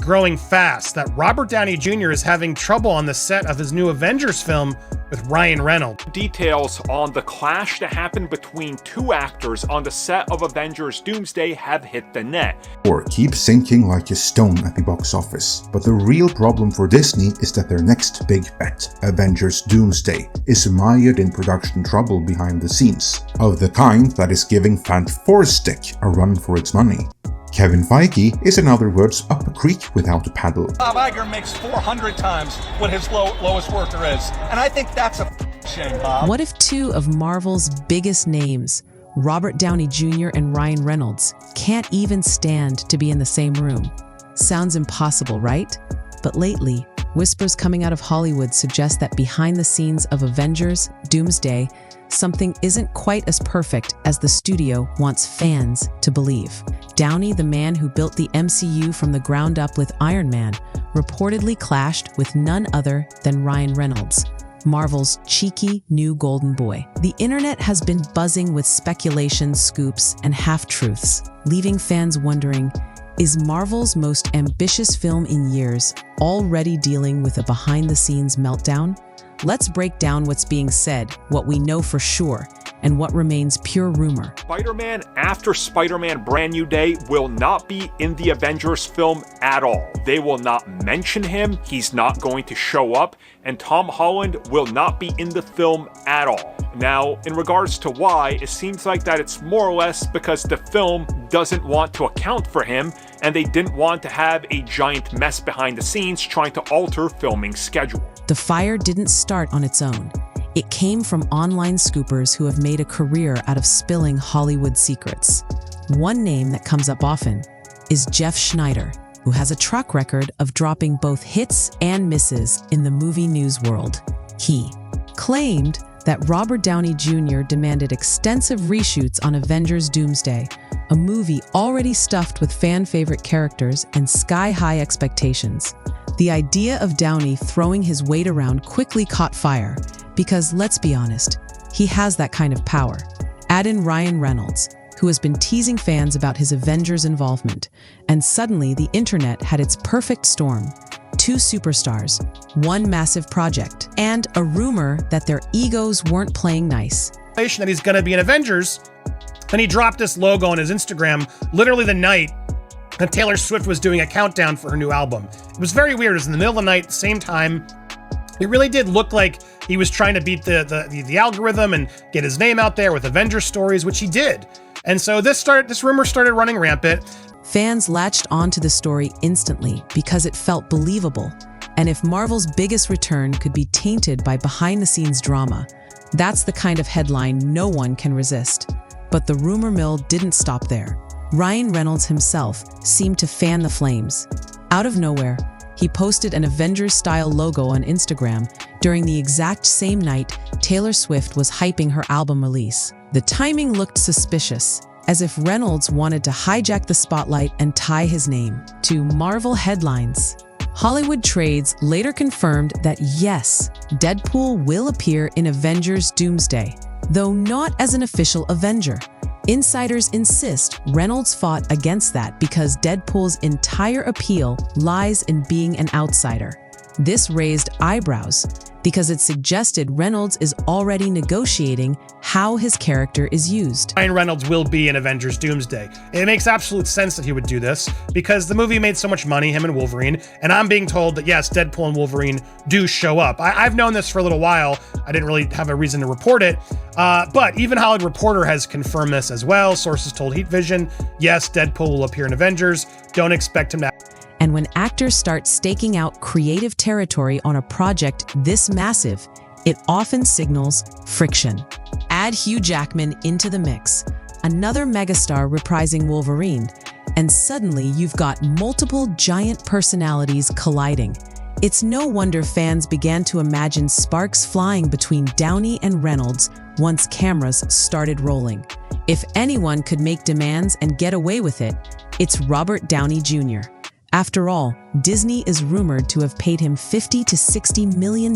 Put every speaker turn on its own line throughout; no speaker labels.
growing fast that Robert Downey Jr. is having trouble on the set of his new Avengers film with Ryan Reynolds.
Details on the clash that happened between two actors on the set of Avengers Doomsday have hit the net.
Or keep sinking like a stone at the box office. But the real problem for Disney is that their next big bet, Avengers Doomsday, is mired in production trouble behind the scenes, of the kind that is giving Fant4stick a run for its money. Kevin Feige is in other words up a creek without a paddle.
Bob Iger makes 400 times what his lowest worker is, and I think that's a shame, Bob.
What if two of Marvel's biggest names, Robert Downey Jr. and Ryan Reynolds, can't even stand to be in the same room? Sounds impossible, right? But lately, whispers coming out of Hollywood suggest that behind the scenes of Avengers Doomsday, something isn't quite as perfect as the studio wants fans to believe. Downey, the man who built the MCU from the ground up with Iron Man, reportedly clashed with none other than Ryan Reynolds, Marvel's cheeky new golden boy. The internet has been buzzing with speculation, scoops, and half-truths, leaving fans wondering, is Marvel's most ambitious film in years already dealing with a behind-the-scenes meltdown? Let's break down what's being said, what we know for sure, and what remains pure rumor.
Spider-Man after Spider-Man Brand New Day will not be in the Avengers film at all. They will not mention him, he's not going to show up, and Tom Holland will not be in the film at all. Now, in regards to why, it seems like that it's more or less because the film doesn't want to account for him, and they didn't want to have a giant mess behind the scenes trying to alter filming schedule.
The fire didn't start on its own. It came from online scoopers who have made a career out of spilling Hollywood secrets. One name that comes up often is Jeff Schneider, who has a track record of dropping both hits and misses in the movie news world. He claimed that Robert Downey Jr. demanded extensive reshoots on Avengers Doomsday, a movie already stuffed with fan-favorite characters and sky-high expectations. The idea of Downey throwing his weight around quickly caught fire, because let's be honest, he has that kind of power. Add in Ryan Reynolds, who has been teasing fans about his Avengers involvement, and suddenly the internet had its perfect storm. Two superstars, one massive project, and a rumor that their egos weren't playing nice.
That he's gonna be in Avengers, and he dropped this logo on his Instagram literally the night that Taylor Swift was doing a countdown for her new album. It was very weird. It was in the middle of the night, same time. It really did look like he was trying to beat the algorithm and get his name out there with Avengers stories, which he did. And so this rumor started running rampant.
Fans latched onto the story instantly because it felt believable. And if Marvel's biggest return could be tainted by behind-the-scenes drama, that's the kind of headline no one can resist. But the rumor mill didn't stop there. Ryan Reynolds himself seemed to fan the flames. Out of nowhere, he posted an Avengers-style logo on Instagram during the exact same night Taylor Swift was hyping her album release. The timing looked suspicious, as if Reynolds wanted to hijack the spotlight and tie his name to Marvel headlines. Hollywood Trades later confirmed that yes, Deadpool will appear in Avengers Doomsday, though not as an official Avenger. Insiders insist Reynolds fought against that because Deadpool's entire appeal lies in being an outsider. This raised eyebrows because it suggested Reynolds is already negotiating how his character is used.
Ryan Reynolds will be in Avengers Doomsday. It makes absolute sense that he would do this because the movie made so much money, him and Wolverine, and I'm being told that yes, Deadpool and Wolverine do show up. I've known this for a little while. I didn't really have a reason to report it, but even Hollywood Reporter has confirmed this as well. Sources told Heat Vision, yes, Deadpool will appear in Avengers. Don't expect him to.
And when actors start staking out creative territory on a project this massive, it often signals friction. Add Hugh Jackman into the mix, another megastar reprising Wolverine, and suddenly you've got multiple giant personalities colliding. It's no wonder fans began to imagine sparks flying between Downey and Reynolds once cameras started rolling. If anyone could make demands and get away with it, it's Robert Downey Jr. After all, Disney is rumored to have paid him $50 to $60 million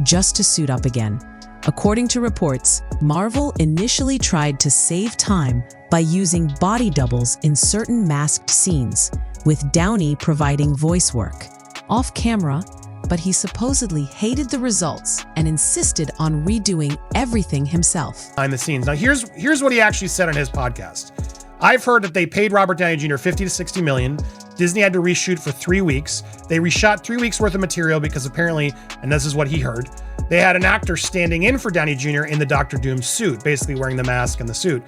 just to suit up again. According to reports, Marvel initially tried to save time by using body doubles in certain masked scenes, with Downey providing voice work. Off camera, but he supposedly hated the results and insisted on redoing everything himself.
Behind the scenes. Now, here's what he actually said on his podcast. I've heard that they paid Robert Downey Jr. 50 to 60 million. Disney had to reshoot for 3 weeks. They reshot 3 weeks worth of material because apparently, and this is what he heard, they had an actor standing in for Downey Jr. in the Dr. Doom suit, basically wearing the mask and the suit.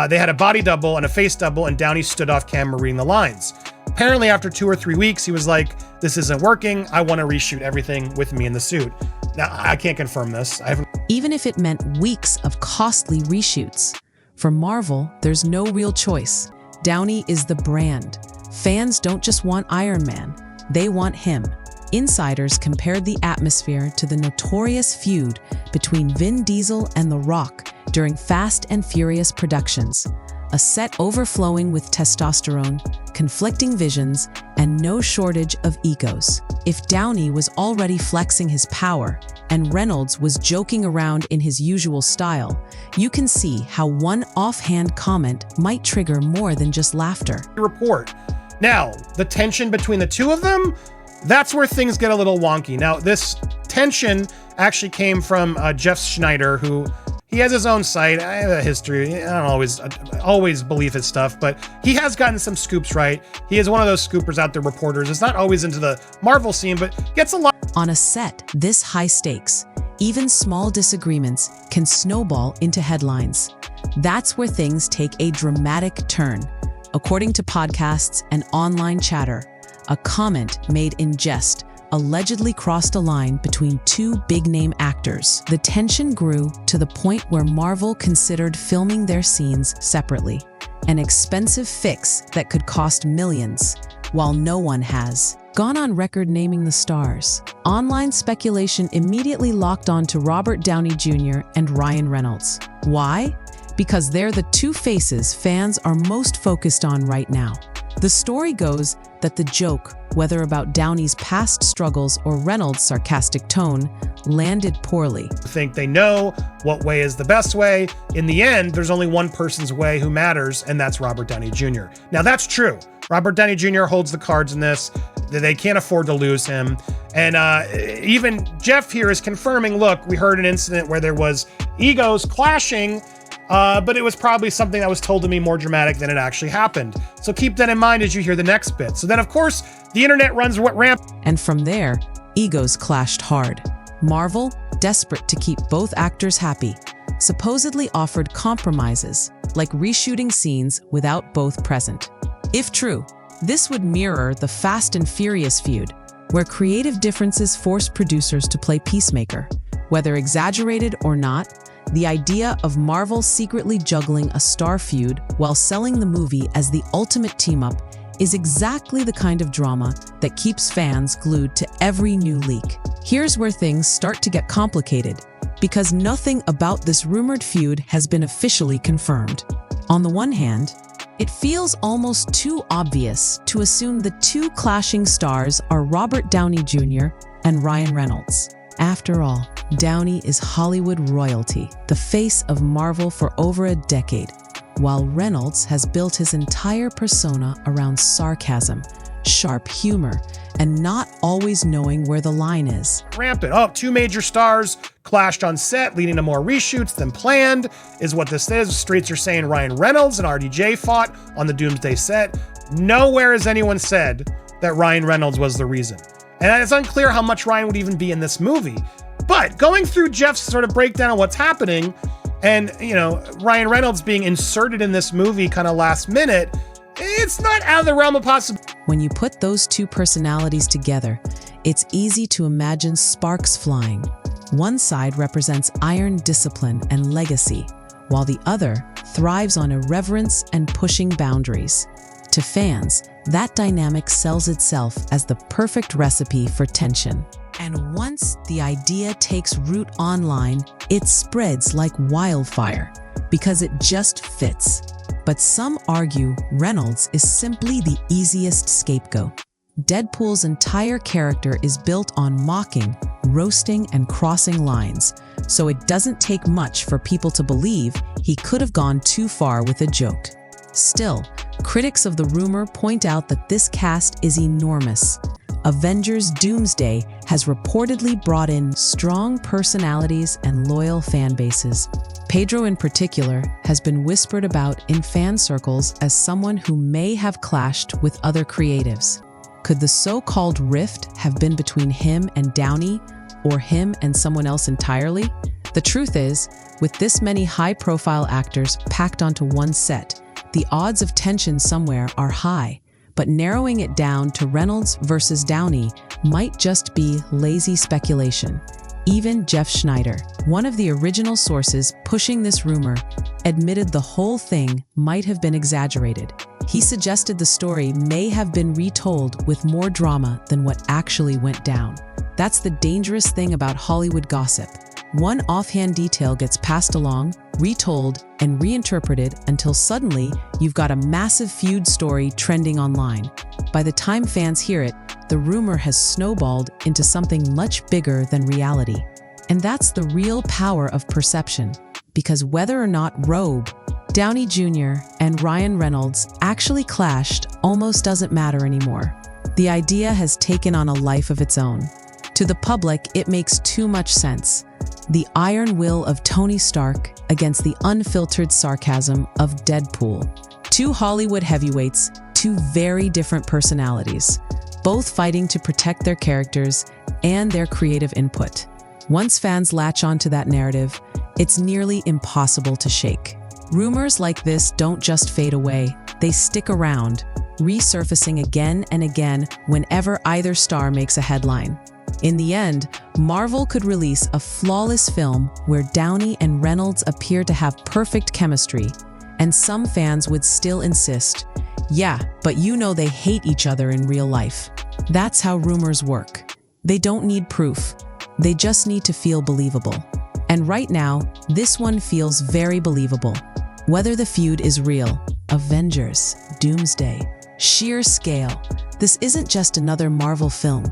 They had a body double and a face double, and Downey stood off camera reading the lines. Apparently, after 2 or 3 weeks, he was like, this isn't working. I want to reshoot everything with me in the suit. Now, I can't confirm this.
Even if it meant weeks of costly reshoots. For Marvel, there's no real choice. Downey is the brand. Fans don't just want Iron Man, they want him. Insiders compared the atmosphere to the notorious feud between Vin Diesel and The Rock during Fast and Furious productions. A set overflowing with testosterone, conflicting visions, and no shortage of egos. If Downey was already flexing his power, and Reynolds was joking around in his usual style, you can see how one offhand comment might trigger more than just laughter.
Report. Now, the tension between the two of them, that's where things get a little wonky. Now, this tension actually came from Jeff Schneider, who he has his own site. I have a history. I don't always believe his stuff, but he has gotten some scoops right. He is one of those scoopers out there, reporters. It's not always into the Marvel scene, but gets a lot.
On a set this high stakes, even small disagreements can snowball into headlines. That's where things take a dramatic turn. According to podcasts and online chatter, a comment made in jest allegedly crossed a line between two big-name actors. The tension grew to the point where Marvel considered filming their scenes separately, an expensive fix that could cost millions, while no one has gone on record naming the stars. Online speculation immediately locked on to Robert Downey Jr. and Ryan Reynolds. Why? Because they're the two faces fans are most focused on right now. The story goes that the joke, whether about Downey's past struggles or Reynolds' sarcastic tone, landed poorly.
I think they know what way is the best way. In the end, there's only one person's way who matters, and that's Robert Downey Jr. Now, that's true. Robert Downey Jr. holds the cards in this. They can't afford to lose him. And even Jeff here is confirming, look, we heard an incident where there was egos clashing, but it was probably something that was told to me more dramatic than it actually happened. So keep that in mind as you hear the next bit. So then, of course, the internet runs rampant.
And from there, egos clashed hard. Marvel, desperate to keep both actors happy, supposedly offered compromises, like reshooting scenes without both present. If true, this would mirror the Fast and Furious feud, where creative differences forced producers to play peacemaker. Whether exaggerated or not, the idea of Marvel secretly juggling a star feud while selling the movie as the ultimate team-up is exactly the kind of drama that keeps fans glued to every new leak. Here's where things start to get complicated, because nothing about this rumored feud has been officially confirmed. On the one hand, it feels almost too obvious to assume the two clashing stars are Robert Downey Jr. and Ryan Reynolds. After all, Downey is Hollywood royalty, the face of Marvel for over a decade, while Reynolds has built his entire persona around sarcasm, sharp humor, and not always knowing where the line is.
Rampant. Oh, two major stars clashed on set, leading to more reshoots than planned, is what this is. Streets are saying Ryan Reynolds and RDJ fought on the Doomsday set. Nowhere has anyone said that Ryan Reynolds was the reason. And it's unclear how much Ryan would even be in this movie. But going through Jeff's sort of breakdown of what's happening, and, you know, Ryan Reynolds being inserted in this movie kind of last minute, it's not out of the realm of possibility.
When you put those two personalities together, it's easy to imagine sparks flying. One side represents iron discipline and legacy, while the other thrives on irreverence and pushing boundaries. To fans, that dynamic sells itself as the perfect recipe for tension. And once the idea takes root online, it spreads like wildfire, because it just fits. But some argue Reynolds is simply the easiest scapegoat. Deadpool's entire character is built on mocking, roasting, and crossing lines, so it doesn't take much for people to believe he could have gone too far with a joke. Still, critics of the rumor point out that this cast is enormous. Avengers Doomsday has reportedly brought in strong personalities and loyal fan bases. Pedro in particular has been whispered about in fan circles as someone who may have clashed with other creatives. Could the so-called rift have been between him and Downey, or him and someone else entirely? The truth is, with this many high-profile actors packed onto one set, the odds of tension somewhere are high, but narrowing it down to Reynolds versus Downey might just be lazy speculation. Even Jeff Schneider, one of the original sources pushing this rumor, admitted the whole thing might have been exaggerated. He suggested the story may have been retold with more drama than what actually went down. That's the dangerous thing about Hollywood gossip. One offhand detail gets passed along, retold, and reinterpreted until suddenly you've got a massive feud story trending online. By the time fans hear it, the rumor has snowballed into something much bigger than reality. And that's the real power of perception. Because whether or not Robert Downey Jr. and Ryan Reynolds actually clashed almost doesn't matter anymore. The idea has taken on a life of its own. To the public, it makes too much sense. The iron will of Tony Stark against the unfiltered sarcasm of Deadpool. Two Hollywood heavyweights, two very different personalities, both fighting to protect their characters and their creative input. Once fans latch onto that narrative, it's nearly impossible to shake. Rumors like this don't just fade away, they stick around, resurfacing again and again whenever either star makes a headline. In the end, Marvel could release a flawless film where Downey and Reynolds appear to have perfect chemistry, and some fans would still insist, yeah, but you know they hate each other in real life. That's how rumors work. They don't need proof. They just need to feel believable. And right now, this one feels very believable. Whether the feud is real, Avengers, Doomsday, sheer scale, this isn't just another Marvel film.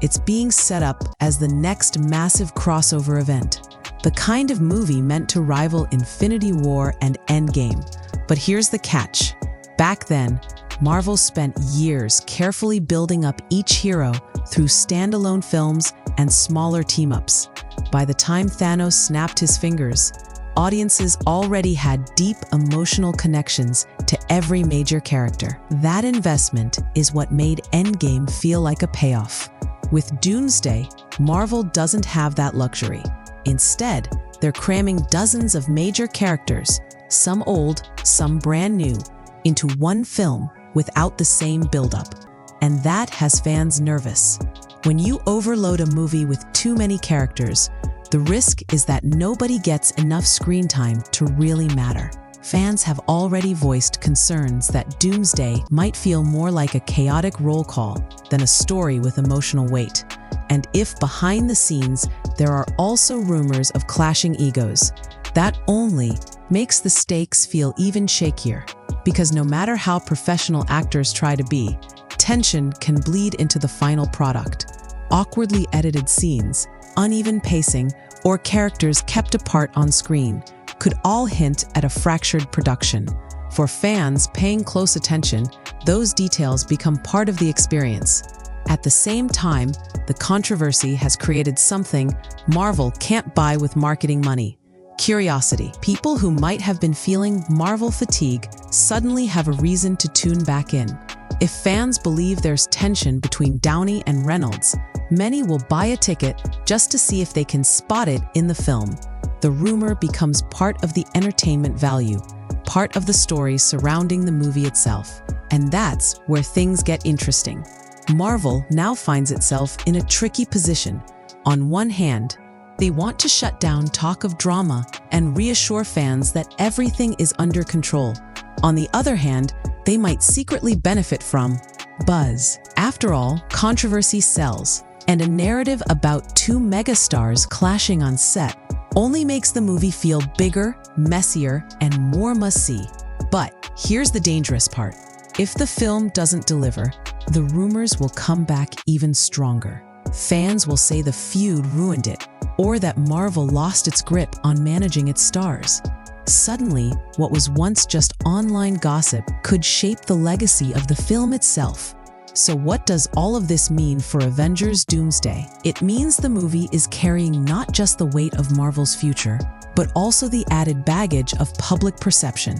It's being set up as the next massive crossover event, the kind of movie meant to rival Infinity War and Endgame. But here's the catch. Back then, Marvel spent years carefully building up each hero through standalone films and smaller team-ups. By the time Thanos snapped his fingers, audiences already had deep emotional connections to every major character. That investment is what made Endgame feel like a payoff. With Doomsday, Marvel doesn't have that luxury. Instead, they're cramming dozens of major characters, some old, some brand new, into one film without the same buildup. And that has fans nervous. When you overload a movie with too many characters, the risk is that nobody gets enough screen time to really matter. Fans have already voiced concerns that Doomsday might feel more like a chaotic roll call than a story with emotional weight. And if behind the scenes there are also rumors of clashing egos, that only makes the stakes feel even shakier. Because no matter how professional actors try to be, tension can bleed into the final product. Awkwardly edited scenes, uneven pacing, or characters kept apart on screen could all hint at a fractured production. For fans paying close attention, those details become part of the experience. At the same time, the controversy has created something Marvel can't buy with marketing money: curiosity. People who might have been feeling Marvel fatigue suddenly have a reason to tune back in. If fans believe there's tension between Downey and Reynolds, many will buy a ticket just to see if they can spot it in the film. The rumor becomes part of the entertainment value, part of the story surrounding the movie itself. And that's where things get interesting. Marvel now finds itself in a tricky position. On one hand, they want to shut down talk of drama and reassure fans that everything is under control. On the other hand, they might secretly benefit from buzz. After all, controversy sells, and a narrative about two megastars clashing on set only makes the movie feel bigger, messier, and more must-see. But here's the dangerous part. If the film doesn't deliver, the rumors will come back even stronger. Fans will say the feud ruined it, or that Marvel lost its grip on managing its stars. Suddenly, what was once just online gossip could shape the legacy of the film itself. So what does all of this mean for Avengers Doomsday? It means the movie is carrying not just the weight of Marvel's future, but also the added baggage of public perception.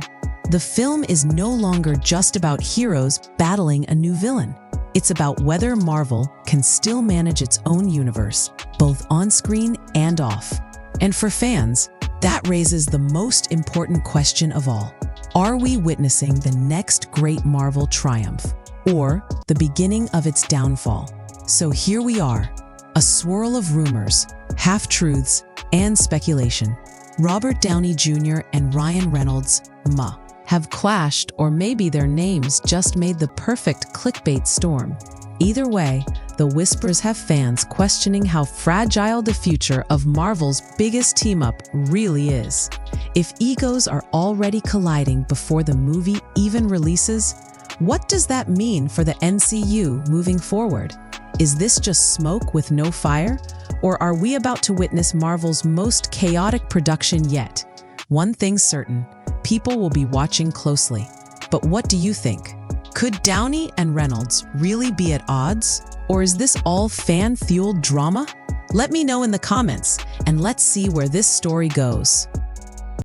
The film is no longer just about heroes battling a new villain. It's about whether Marvel can still manage its own universe, both on-screen and off. And for fans, that raises the most important question of all. Are we witnessing the next great Marvel triumph, or the beginning of its downfall? So here we are, a swirl of rumors, half-truths, and speculation. Robert Downey Jr. and Ryan Reynolds, have clashed, or maybe their names just made the perfect clickbait storm. Either way, the whispers have fans questioning how fragile the future of Marvel's biggest team-up really is. If egos are already colliding before the movie even releases, what does that mean for the MCU moving forward? Is this just smoke with no fire? Or are we about to witness Marvel's most chaotic production yet? One thing's certain, people will be watching closely. But what do you think? Could Downey and Reynolds really be at odds? Or is this all fan-fueled drama? Let me know in the comments, and let's see where this story goes.